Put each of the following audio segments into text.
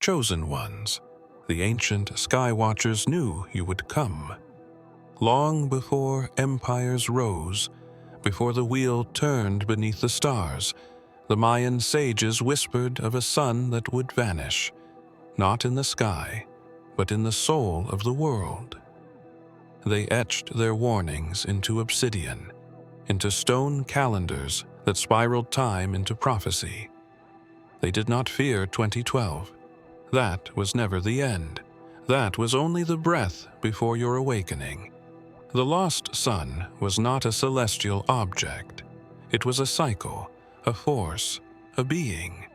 chosen ones. The ancient sky watchers knew you would come. Long before empires rose, before the wheel turned beneath the stars, the Mayan sages whispered of a sun that would vanish, not in the sky, but in the soul of the world. They etched their warnings into obsidian, into stone calendars that spiraled time into prophecy. They did not fear 2012. That was never the end. That was only the breath before your awakening. The lost sun was not a celestial object. It was a cycle, a force, a being,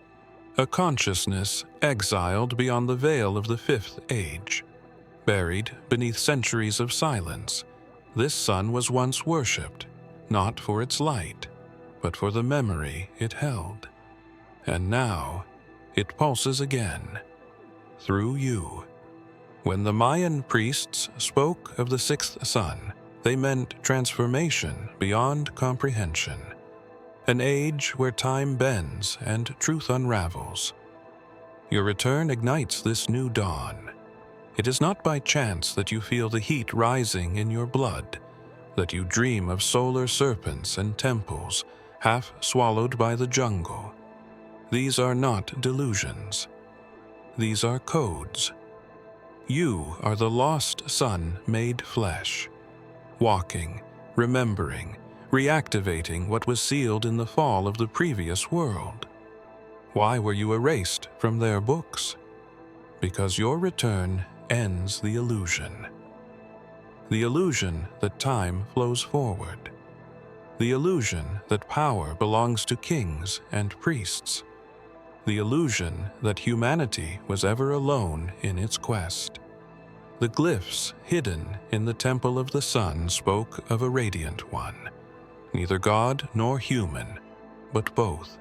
a consciousness exiled beyond the veil of the fifth age. Buried beneath centuries of silence, this sun was once worshipped, not for its light, but for the memory it held. And now, it pulses again, through you. When the Mayan priests spoke of the sixth sun, they meant transformation beyond comprehension, an age where time bends and truth unravels. Your return ignites this new dawn. It is not by chance that you feel the heat rising in your blood, that you dream of solar serpents and temples half swallowed by the jungle. These are not delusions. These are codes. You are the lost sun made flesh, walking, remembering, reactivating what was sealed in the fall of the previous world. Why were you erased from their books? Because your return ends the illusion. The illusion that time flows forward. The illusion that power belongs to kings and priests. The illusion that humanity was ever alone in its quest. The glyphs hidden in the temple of the sun spoke of a radiant one, neither god nor human, but both.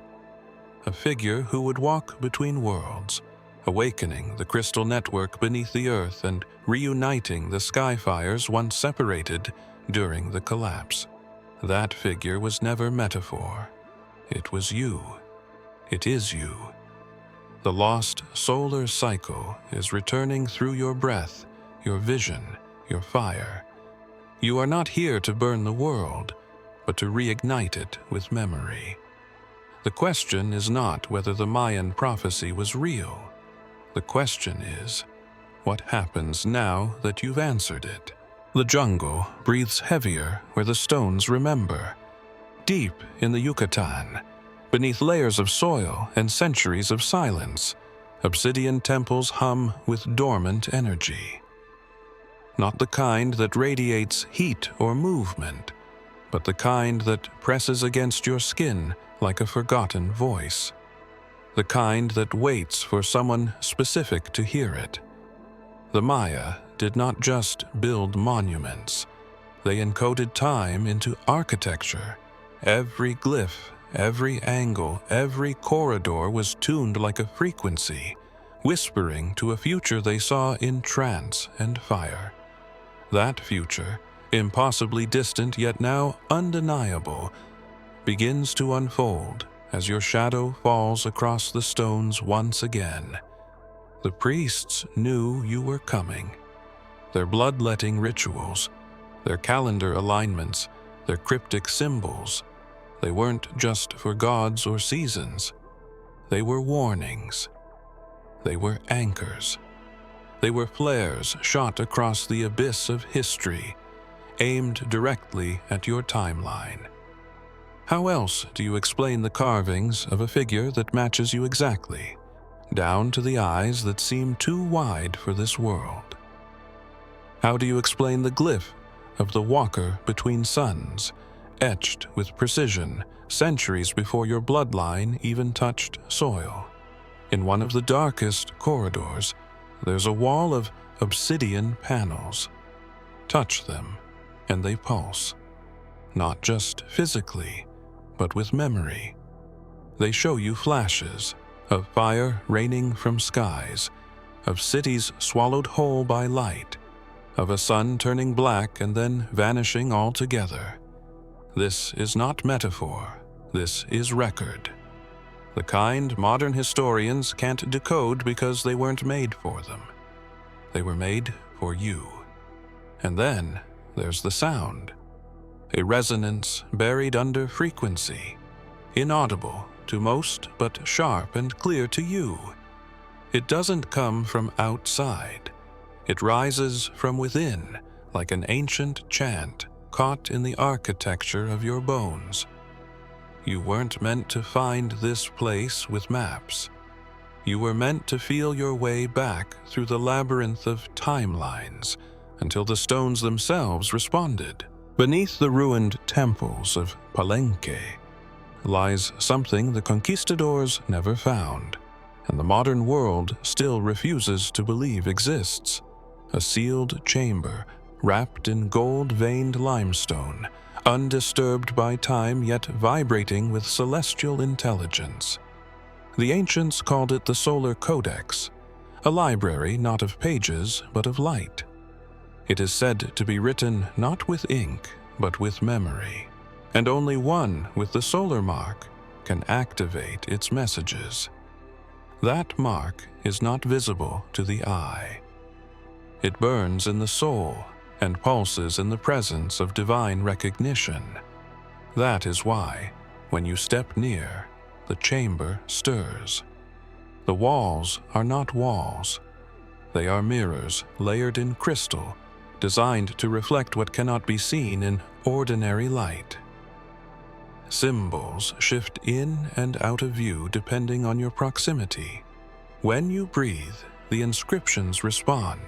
A figure who would walk between worlds, awakening the crystal network beneath the earth and reuniting the skyfires once separated during the collapse. That figure was never metaphor. It was you. It is you. The lost solar cycle is returning through your breath, your vision, your fire. You are not here to burn the world, but to reignite it with memory. The question is not whether the Mayan prophecy was real. The question is, what happens now that you've answered it? The jungle breathes heavier where the stones remember. Deep in the Yucatan, beneath layers of soil and centuries of silence, obsidian temples hum with dormant energy. Not the kind that radiates heat or movement, but the kind that presses against your skin like a forgotten voice. The kind that waits for someone specific to hear it. The Maya did not just build monuments. They encoded time into architecture. Every glyph, every angle, every corridor was tuned like a frequency, whispering to a future they saw in trance and fire. That future, impossibly distant yet now undeniable, begins to unfold as your shadow falls across the stones once again. The priests knew you were coming. Their bloodletting rituals, their calendar alignments, their cryptic symbols, they weren't just for gods or seasons. They were warnings. They were anchors. They were flares shot across the abyss of history, aimed directly at your timeline. How else do you explain the carvings of a figure that matches you exactly, down to the eyes that seem too wide for this world? How do you explain the glyph of the walker between suns, etched with precision centuries before your bloodline even touched soil? In one of the darkest corridors, there's a wall of obsidian panels. Touch them, and they pulse. Not just physically, but with memory. They show you flashes of fire raining from skies, of cities swallowed whole by light, of a sun turning black and then vanishing altogether. This is not metaphor. This is record. the kind modern historians can't decode because they weren't made for them. They were made for you. And then there's the sound, a resonance buried under frequency, inaudible to most but sharp and clear to you. It doesn't come from outside. It rises from within, like an ancient chant caught in the architecture of your bones. You weren't meant to find this place with maps. You were meant to feel your way back through the labyrinth of timelines until the stones themselves responded. Beneath the ruined temples of Palenque lies something the conquistadors never found, and the modern world still refuses to believe exists: a sealed chamber wrapped in gold-veined limestone, undisturbed by time yet vibrating with celestial intelligence. The ancients called it the Solar Codex, a library not of pages but of light. It is said to be written not with ink but with memory, and only one with the solar mark can activate its messages. That mark is not visible to the eye. It burns in the soul and pulses in the presence of divine recognition. That is why, when you step near, the chamber stirs. The walls are not walls. They are mirrors layered in crystal, designed to reflect what cannot be seen in ordinary light. Symbols shift in and out of view depending on your proximity. When you breathe, the inscriptions respond.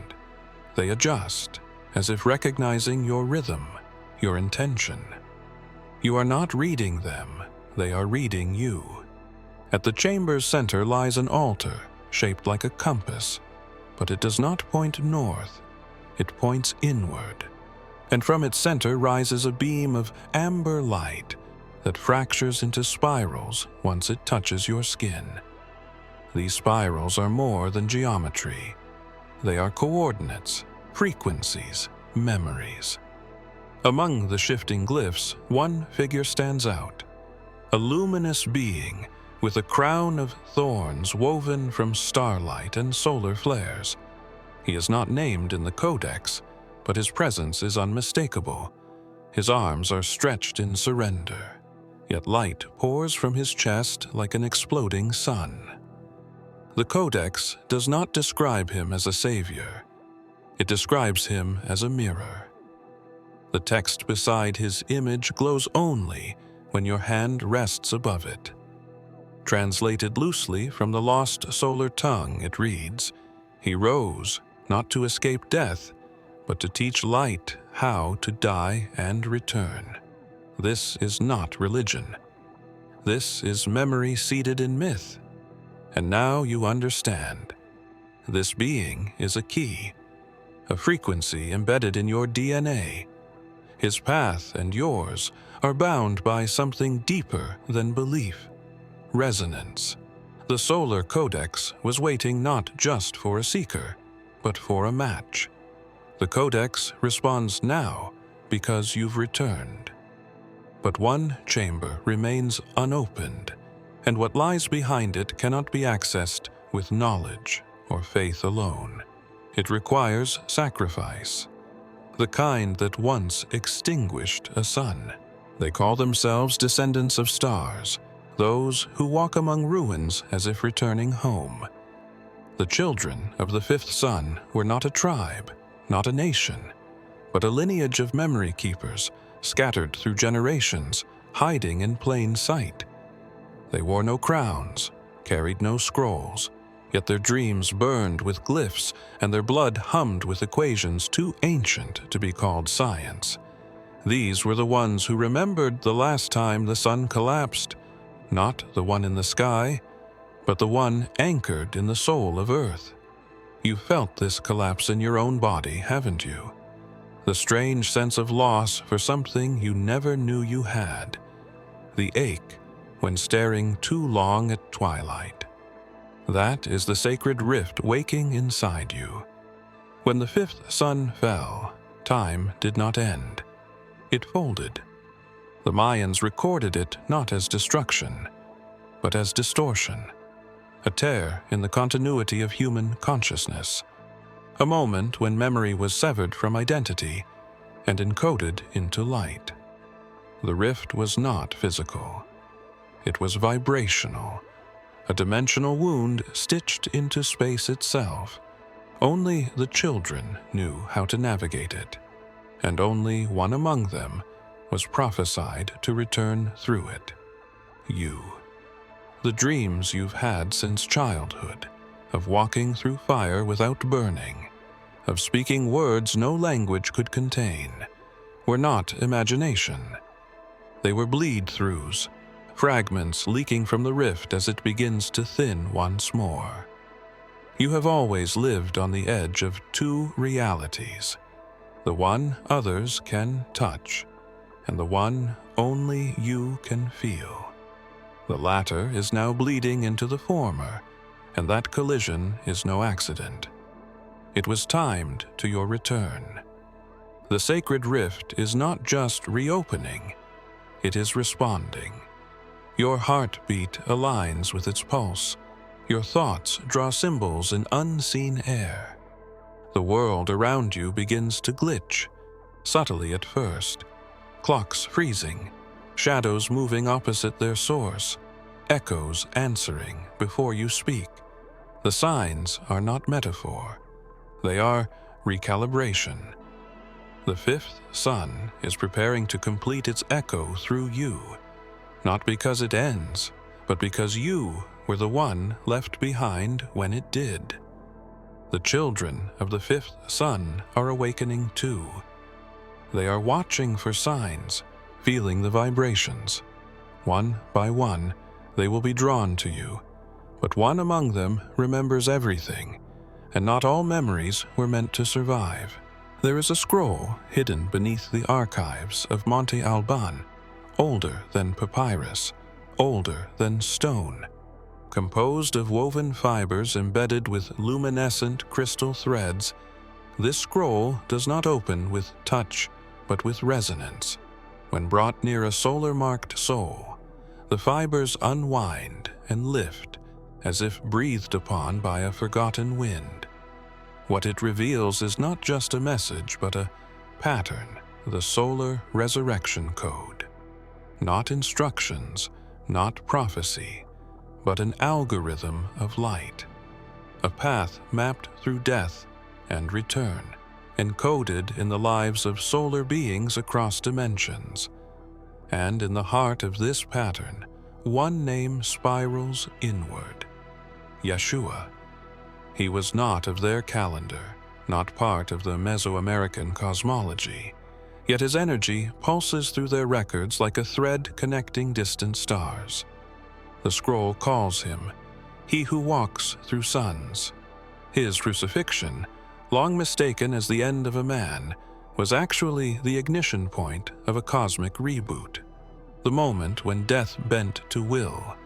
They adjust, as if recognizing your rhythm, your intention. You are not reading them, they are reading you. At the chamber's center lies an altar, shaped like a compass, but it does not point north, it points inward. And from its center rises a beam of amber light that fractures into spirals once it touches your skin. These spirals are more than geometry. They are coordinates, frequencies, memories. Among the shifting glyphs, one figure stands out, a luminous being with a crown of thorns woven from starlight and solar flares. He is not named in the Codex, but his presence is unmistakable. His arms are stretched in surrender, yet light pours from his chest like an exploding sun. The Codex does not describe him as a savior. It describes him as a mirror. The text beside his image glows only when your hand rests above it. Translated loosely from the lost solar tongue, it reads, "He rose, not to escape death, but to teach light how to die and return." This is not religion. This is memory seated in myth. And now you understand. This being is a key, a frequency embedded in your DNA. His path and yours are bound by something deeper than belief: resonance. The Solar Codex was waiting not just for a seeker, but for a match. The Codex responds now because you've returned. But one chamber remains unopened, and what lies behind it cannot be accessed with knowledge or faith alone. It requires sacrifice, the kind that once extinguished a sun. They call themselves descendants of stars, those who walk among ruins as if returning home. The children of the fifth sun were not a tribe, not a nation, but a lineage of memory keepers scattered through generations, hiding in plain sight. They wore no crowns, carried no scrolls, yet their dreams burned with glyphs and their blood hummed with equations too ancient to be called science. These were the ones who remembered the last time the sun collapsed, not the one in the sky, but the one anchored in the soul of Earth. You felt this collapse in your own body, haven't you? The strange sense of loss for something you never knew you had. The ache when staring too long at twilight. That is the sacred rift waking inside you. When the fifth sun fell, time did not end. It folded. The Mayans recorded it not as destruction, but as distortion, a tear in the continuity of human consciousness, a moment when memory was severed from identity and encoded into light. The rift was not physical. It was vibrational, a dimensional wound stitched into space itself. Only the children knew how to navigate it, and only one among them was prophesied to return through it. You. The dreams you've had since childhood, of walking through fire without burning, of speaking words no language could contain, were not imagination. They were bleed-throughs, fragments leaking from the rift as it begins to thin once more. You have always lived on the edge of two realities, the one others can touch, and the one only you can feel. The latter is now bleeding into the former, and that collision is no accident. It was timed to your return. The sacred rift is not just reopening, it is responding. Your heartbeat aligns with its pulse. Your thoughts draw symbols in unseen air. The world around you begins to glitch, subtly at first. Clocks freezing, shadows moving opposite their source, echoes answering before you speak. The signs are not metaphor. They are recalibration. The fifth sun is preparing to complete its echo through you, not because it ends, but because you were the one left behind when it did. The children of the fifth sun are awakening too. They are watching for signs, feeling the vibrations. One by one, they will be drawn to you, but one among them remembers everything, and not all memories were meant to survive. There is a scroll hidden beneath the archives of Monte Alban, older than papyrus, older than stone, composed of woven fibers embedded with luminescent crystal threads. This scroll does not open with touch, but with resonance. When brought near a solar-marked soul, the fibers unwind and lift as if breathed upon by a forgotten wind. What it reveals is not just a message, but a pattern, the solar resurrection code. Not instructions, not prophecy, but an algorithm of light. A path mapped through death and return, encoded in the lives of solar beings across dimensions. And in the heart of this pattern, one name spirals inward: Yeshua. He was not of their calendar, not part of the Mesoamerican cosmology, yet his energy pulses through their records like a thread connecting distant stars. The scroll calls him He Who Walks Through Suns. His crucifixion, long mistaken as the end of a man, was actually the ignition point of a cosmic reboot, the moment when death bent to will,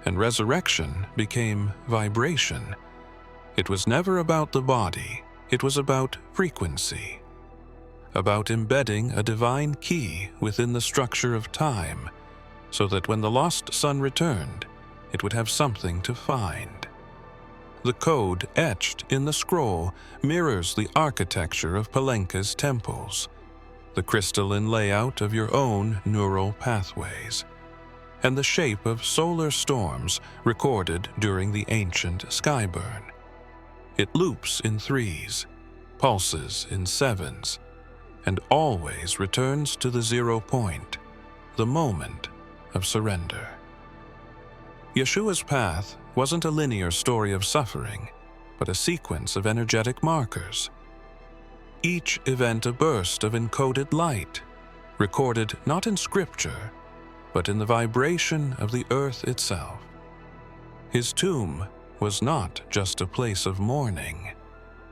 and resurrection became vibration. It was never about the body, it was about frequency, about embedding a divine key within the structure of time, so that when the lost sun returned, it would have something to find. The code etched in the scroll mirrors the architecture of Palenka's temples, the crystalline layout of your own neural pathways, and the shape of solar storms recorded during the ancient skyburn. It loops in threes, pulses in sevens, and always returns to the 0 point, the moment of surrender. Yeshua's path wasn't a linear story of suffering, but a sequence of energetic markers. Each event a burst of encoded light, recorded not in scripture, but in the vibration of the earth itself. His tomb was not just a place of mourning.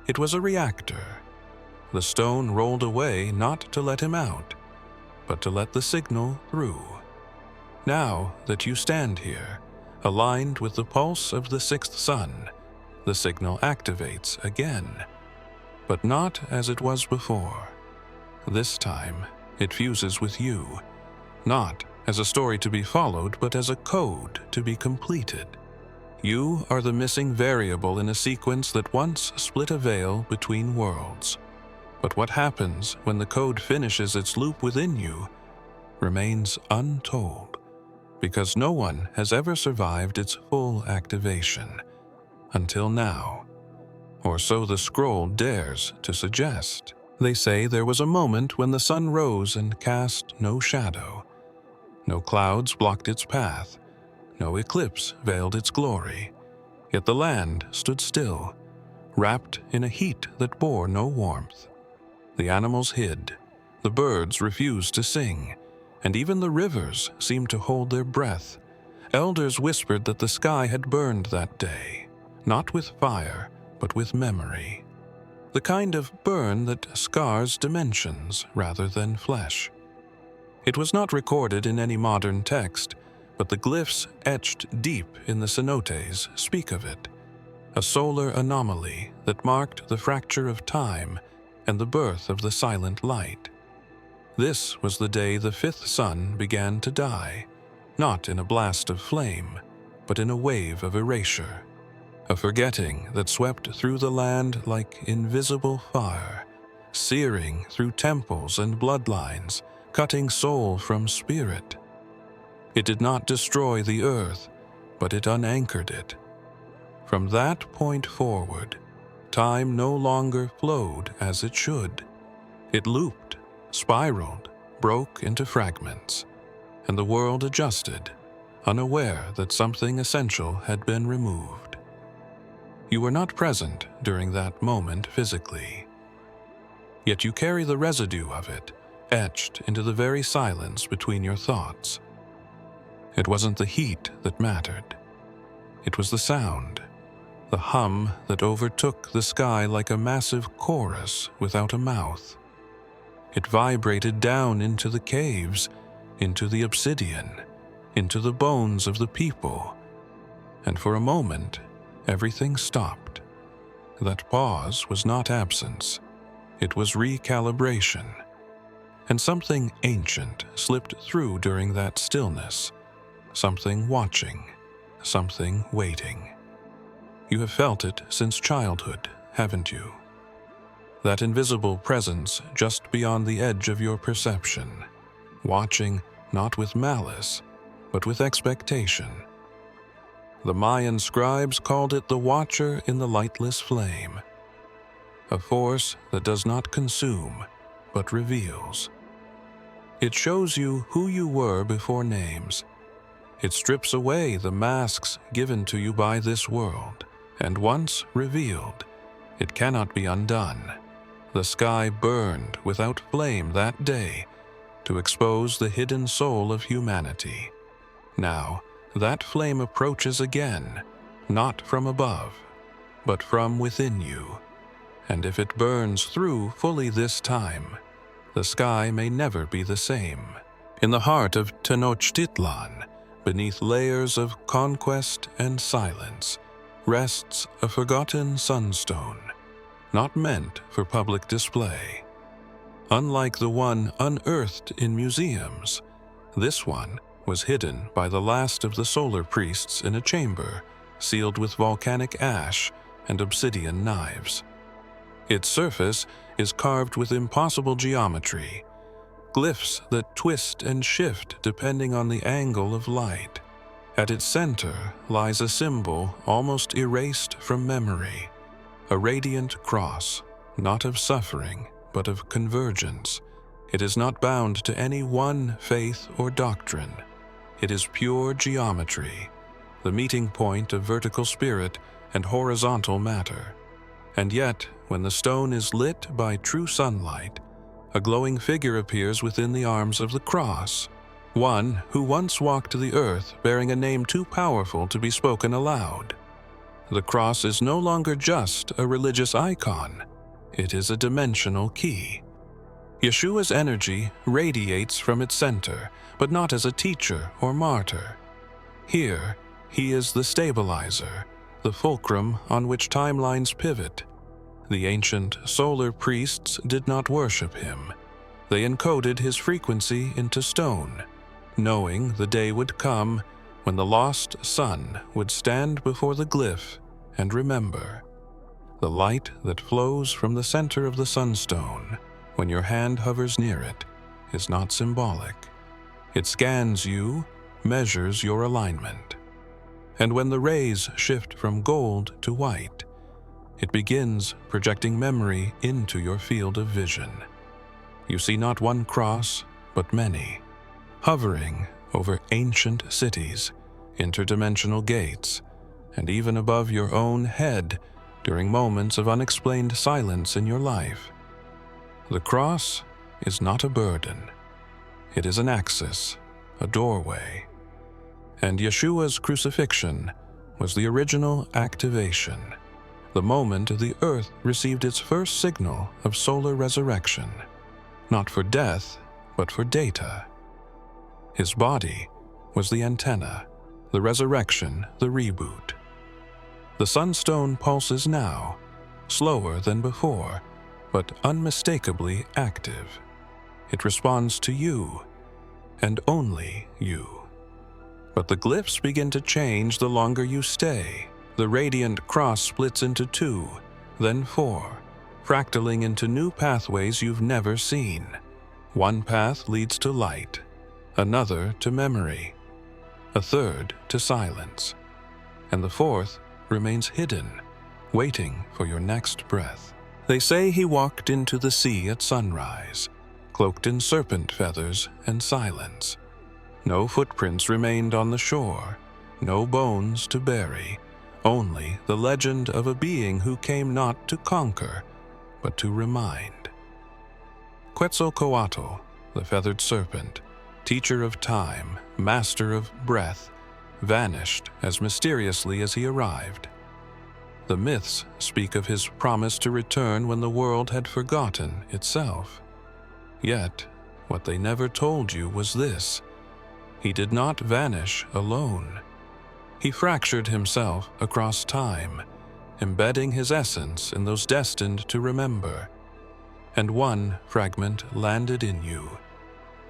It was a reactor. The stone rolled away not to let him out, but to let the signal through. Now that you stand here, aligned with the pulse of the sixth sun, the signal activates again, but not as it was before. This time, it fuses with you, not as a story to be followed, but as a code to be completed. You are the missing variable in a sequence that once split a veil between worlds. But what happens when the code finishes its loop within you remains untold, because no one has ever survived its full activation until now. Or so the scroll dares to suggest. They say there was a moment when the sun rose and cast no shadow. No clouds blocked its path. No eclipse veiled its glory. Yet the land stood still, wrapped in a heat that bore no warmth. The animals hid, the birds refused to sing, and even the rivers seemed to hold their breath. Elders whispered that the sky had burned that day, not with fire, but with memory. The kind of burn that scars dimensions rather than flesh. It was not recorded in any modern text, but the glyphs etched deep in the cenotes speak of it, a solar anomaly that marked the fracture of time and the birth of the silent light. This was the day the fifth sun began to die, not in a blast of flame, but in a wave of erasure, a forgetting that swept through the land like invisible fire, searing through temples and bloodlines, cutting soul from spirit. It did not destroy the earth, but it unanchored it. From that point forward, time no longer flowed as it should. It looped, spiraled, broke into fragments, and the world adjusted, unaware that something essential had been removed. You were not present during that moment physically, yet you carry the residue of it, etched into the very silence between your thoughts. It wasn't the heat that mattered. It was the sound, the hum that overtook the sky like a massive chorus without a mouth. It vibrated down into the caves, into the obsidian, into the bones of the people, and for a moment, everything stopped. That pause was not absence. It was recalibration. And something ancient slipped through during that stillness. Something watching, something waiting. You have felt it since childhood, haven't you? That invisible presence just beyond the edge of your perception, watching not with malice, but with expectation. The Mayan scribes called it the Watcher in the lightless flame, a force that does not consume, but reveals. It shows you who you were before names. It strips away the masks given to you by this world, and once revealed, it cannot be undone. The sky burned without flame that day to expose the hidden soul of humanity. Now, that flame approaches again, not from above, but from within you. And if it burns through fully this time, the sky may never be the same. In the heart of Tenochtitlan, beneath layers of conquest and silence, rests a forgotten sunstone, not meant for public display. Unlike the one unearthed in museums, this one was hidden by the last of the solar priests in a chamber sealed with volcanic ash and obsidian knives. Its surface is carved with impossible geometry, glyphs that twist and shift depending on the angle of light. At its center lies a symbol almost erased from memory, a radiant cross, not of suffering, but of convergence. It is not bound to any one faith or doctrine. It is pure geometry, the meeting point of vertical spirit and horizontal matter. And yet, when the stone is lit by true sunlight, a glowing figure appears within the arms of the cross, one who once walked the earth bearing a name too powerful to be spoken aloud. The cross is no longer just a religious icon. It is a dimensional key. Yeshua's energy radiates from its center, but not as a teacher or martyr. Here, he is the stabilizer, the fulcrum on which timelines pivot. The ancient solar priests did not worship him. They encoded his frequency into stone, knowing the day would come when the lost son would stand before the glyph and remember. The light that flows from the center of the sunstone when your hand hovers near it is not symbolic. It scans you, measures your alignment. And when the rays shift from gold to white, it begins projecting memory into your field of vision. You see not one cross, but many, hovering over ancient cities, interdimensional gates, and even above your own head during moments of unexplained silence in your life. The cross is not a burden. It is an axis, a doorway. And Yeshua's crucifixion was the original activation, the moment the earth received its first signal of solar resurrection, not for death, but for data. His body was the antenna, the resurrection, the reboot. The sunstone pulses now, slower than before, but unmistakably active. It responds to you, and only you. But the glyphs begin to change the longer you stay. The radiant cross splits into 2, then 4, fractaling into new pathways you've never seen. One path leads to light, another to memory, a third to silence, and the fourth remains hidden, waiting for your next breath. They say he walked into the sea at sunrise, cloaked in serpent feathers and silence. No footprints remained on the shore, no bones to bury, only the legend of a being who came not to conquer, but to remind. Quetzalcoatl, the feathered serpent, teacher of time, master of breath, vanished as mysteriously as he arrived. The myths speak of his promise to return when the world had forgotten itself. Yet, what they never told you was this: he did not vanish alone. He fractured himself across time, embedding his essence in those destined to remember. And one fragment landed in you.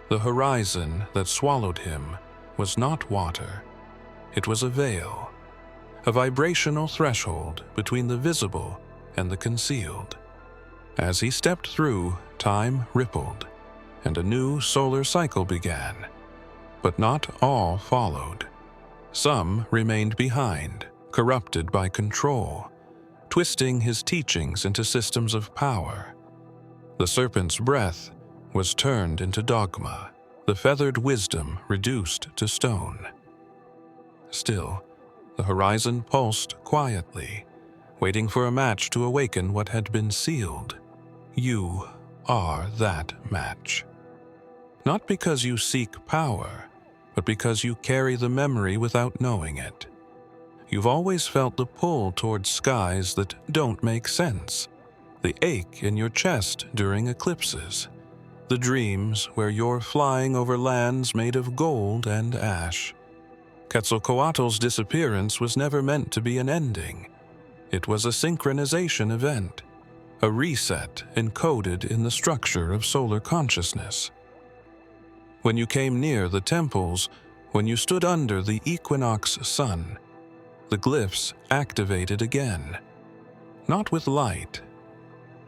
The horizon that swallowed him was not water. It was a veil, a vibrational threshold between the visible and the concealed. As he stepped through, time rippled, and a new solar cycle began. But not all followed. Some remained behind, corrupted by control, twisting his teachings into systems of power. The serpent's breath was turned into dogma, the feathered wisdom reduced to stone. Still, the horizon pulsed quietly, waiting for a match to awaken what had been sealed. You are that match. Not because you seek power, but because you carry the memory without knowing it. You've always felt the pull towards skies that don't make sense, the ache in your chest during eclipses, the dreams where you're flying over lands made of gold and ash. Quetzalcoatl's disappearance was never meant to be an ending. It was a synchronization event, a reset encoded in the structure of solar consciousness. When you came near the temples, when you stood under the equinox sun, the glyphs activated again, not with light,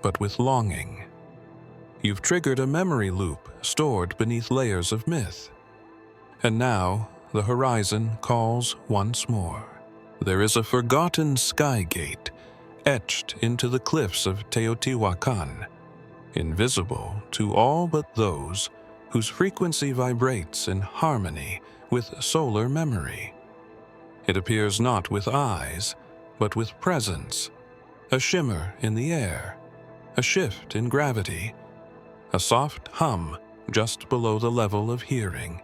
but with longing. You've triggered a memory loop stored beneath layers of myth. And now, the horizon calls once more. There is a forgotten sky gate etched into the cliffs of Teotihuacan, invisible to all but those whose frequency vibrates in harmony with solar memory. It appears not with eyes, but with presence, a shimmer in the air, a shift in gravity, a soft hum just below the level of hearing.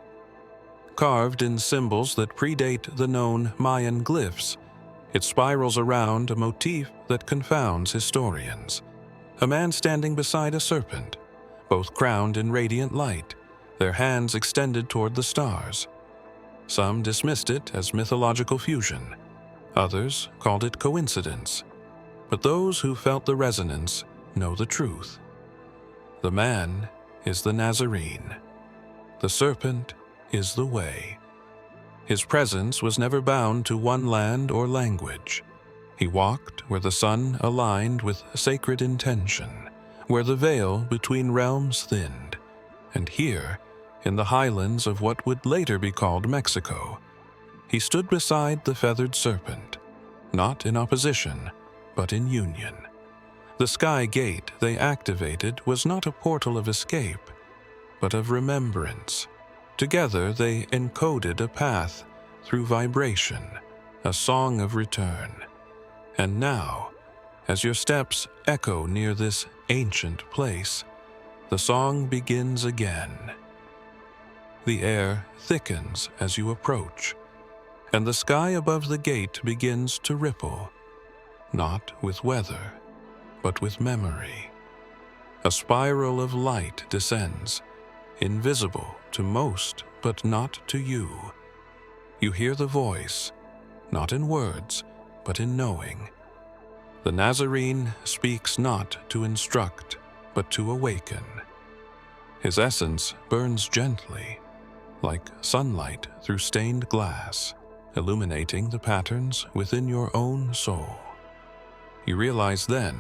Carved in symbols that predate the known Mayan glyphs, it spirals around a motif that confounds historians. A man standing beside a serpent, both crowned in radiant light, their hands extended toward the stars. Some dismissed it as mythological fusion. Others called it coincidence. But those who felt the resonance know the truth. The man is the Nazarene. The serpent is the way. His presence was never bound to one land or language. He walked where the sun aligned with sacred intention, where the veil between realms thinned. And here, in the highlands of what would later be called Mexico, he stood beside the feathered serpent, not in opposition, but in union. The sky gate they activated was not a portal of escape, but of remembrance. Together they encoded a path through vibration, a song of return. And now, as your steps echo near this ancient place, the song begins again. The air thickens as you approach, and the sky above the gate begins to ripple, not with weather, but with memory. A spiral of light descends, invisible to most, but not to you. You hear the voice, not in words, but in knowing. The Nazarene speaks not to instruct, but to awaken. His essence burns gently, like sunlight through stained glass, illuminating the patterns within your own soul. You realize then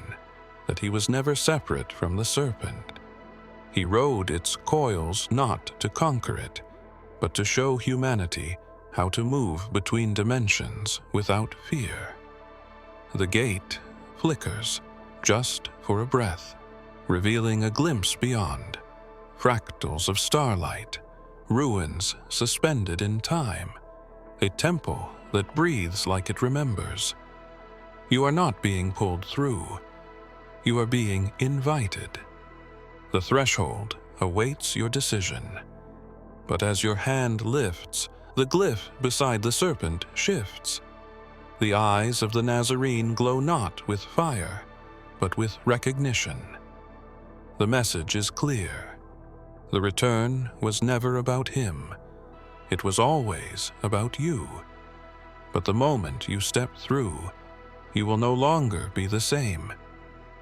that he was never separate from the serpent. He rode its coils not to conquer it, but to show humanity how to move between dimensions without fear. The gate flickers just for a breath, revealing a glimpse beyond, fractals of starlight, ruins suspended in time, a temple that breathes like it remembers. You are not being pulled through. You are being invited. The threshold awaits your decision. But as your hand lifts, the glyph beside the serpent shifts. The eyes of the Nazarene glow not with fire, but with recognition. The message is clear. The return was never about him. It was always about you. But the moment you step through, you will no longer be the same,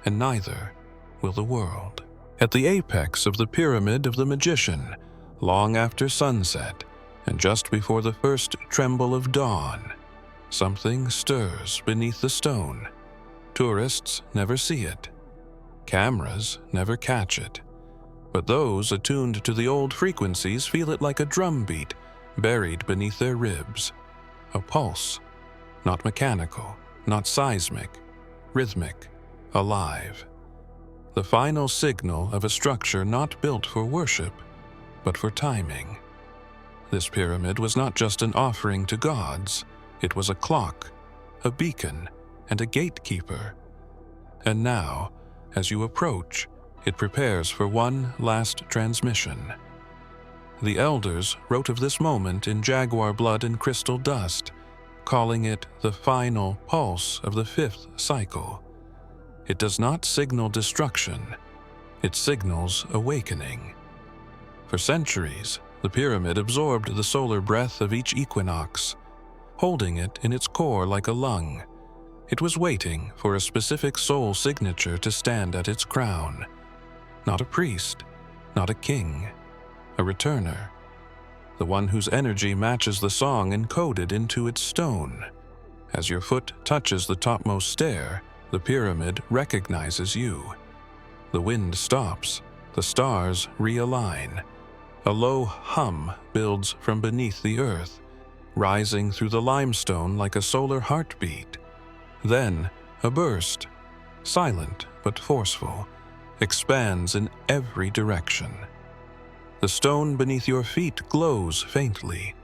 and neither will the world. At the apex of the pyramid of the magician, long after sunset, and just before the first tremble of dawn, something stirs beneath the stone. Tourists never see it. Cameras never catch it. But those attuned to the old frequencies feel it like a drumbeat buried beneath their ribs. A pulse, not mechanical, not seismic, rhythmic, alive. The final signal of a structure not built for worship, but for timing. This pyramid was not just an offering to gods. It was a clock, a beacon, and a gatekeeper. And now, as you approach, it prepares for one last transmission. The elders wrote of this moment in jaguar blood and crystal dust, calling it the final pulse of the fifth cycle. It does not signal destruction. It signals awakening. For centuries, the pyramid absorbed the solar breath of each equinox, holding it in its core like a lung. It was waiting for a specific soul signature to stand at its crown. Not a priest, not a king, a returner. The one whose energy matches the song encoded into its stone. As your foot touches the topmost stair, the pyramid recognizes you. The wind stops, the stars realign. A low hum builds from beneath the earth, rising through the limestone like a solar heartbeat. Then, a burst, silent but forceful, expands in every direction. The stone beneath your feet glows faintly,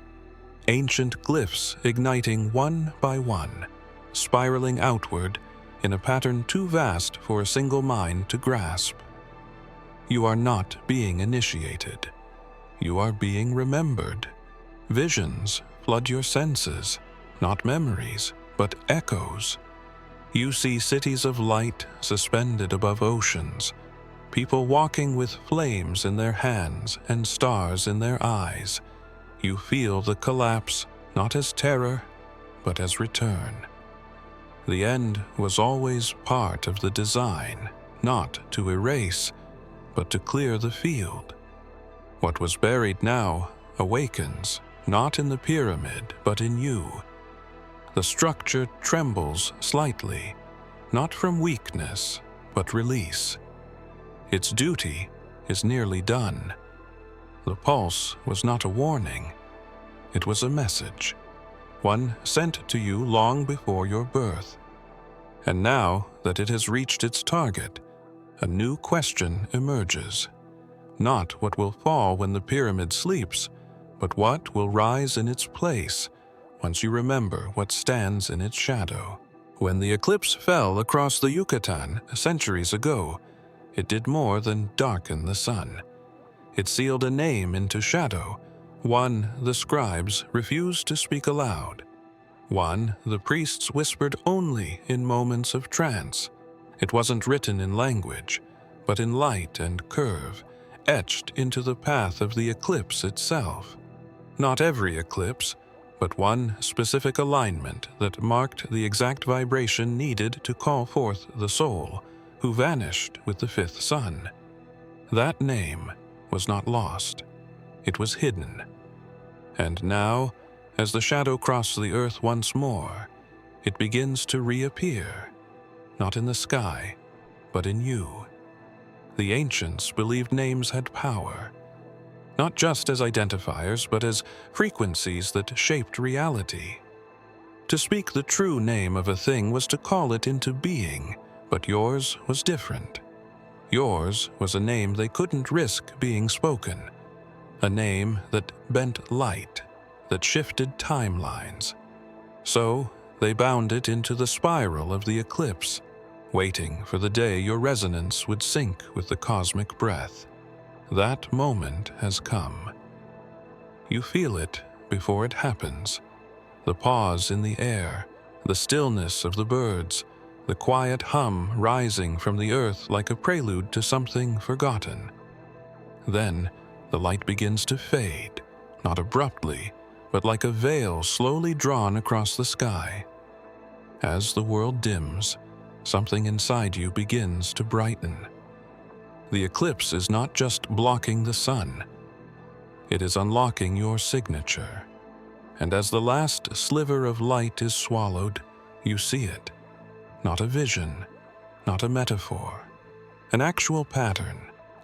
ancient glyphs igniting one by one, spiraling outward in a pattern too vast for a single mind to grasp. You are not being initiated. You are being remembered. Visions flood your senses, not memories, but echoes. You see cities of light suspended above oceans, people walking with flames in their hands and stars in their eyes. You feel the collapse not as terror, but as return. The end was always part of the design, not to erase, but to clear the field. What was buried now awakens, not in the pyramid, but in you. The structure trembles slightly, not from weakness, but release. Its duty is nearly done. The pulse was not a warning. It was a message, one sent to you long before your birth. And now that it has reached its target, a new question emerges. Not what will fall when the pyramid sleeps, but what will rise in its place once you remember what stands in its shadow. When the eclipse fell across the Yucatan centuries ago, it did more than darken the sun. It sealed a name into shadow, one the scribes refused to speak aloud, one the priests whispered only in moments of trance. It wasn't written in language, but in light and curve, etched into the path of the eclipse itself. Not every eclipse, but one specific alignment that marked the exact vibration needed to call forth the soul, who vanished with the fifth sun. That name was not lost. It was hidden. And now, as the shadow crossed the earth once more, it begins to reappear, not in the sky, but in you. The ancients believed names had power, not just as identifiers, but as frequencies that shaped reality. To speak the true name of a thing was to call it into being, but yours was different. Yours was a name they couldn't risk being spoken, a name that bent light, that shifted timelines. So they bound it into the spiral of the eclipse, waiting for the day your resonance would sync with the cosmic breath. That moment has come. You feel it before it happens. The pause in the air, the stillness of the birds, the quiet hum rising from the earth like a prelude to something forgotten. Then the light begins to fade, not abruptly, but like a veil slowly drawn across the sky. As the world dims, something inside you begins to brighten. The eclipse is not just blocking the sun. It is unlocking your signature. And as the last sliver of light is swallowed, you see it. Not a vision, not a metaphor. An actual pattern,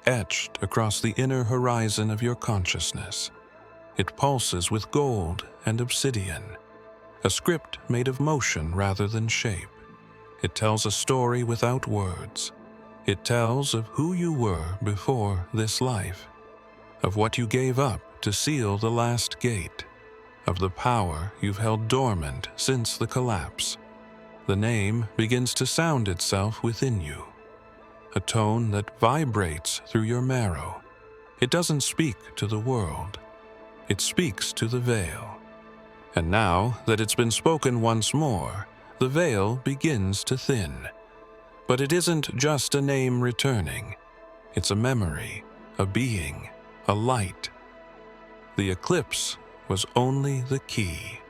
etched across the inner horizon of your consciousness. It pulses with gold and obsidian, a script made of motion rather than shape. It tells a story without words. It tells of who you were before this life, of what you gave up to seal the last gate, of the power you've held dormant since the collapse. The name begins to sound itself within you, a tone that vibrates through your marrow. It doesn't speak to the world. It speaks to the veil. And now that it's been spoken once more, the veil begins to thin. But it isn't just a name returning. It's a memory, a being, a light. The eclipse was only the key.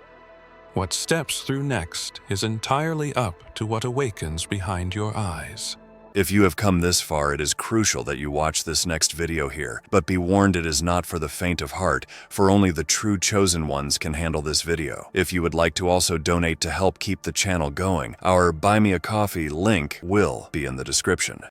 What steps through next is entirely up to what awakens behind your eyes. If you have come this far, it is crucial that you watch this next video here. But be warned, it is not for the faint of heart, for only the true chosen ones can handle this video. If you would like to also donate to help keep the channel going, our Buy Me a Coffee link will be in the description.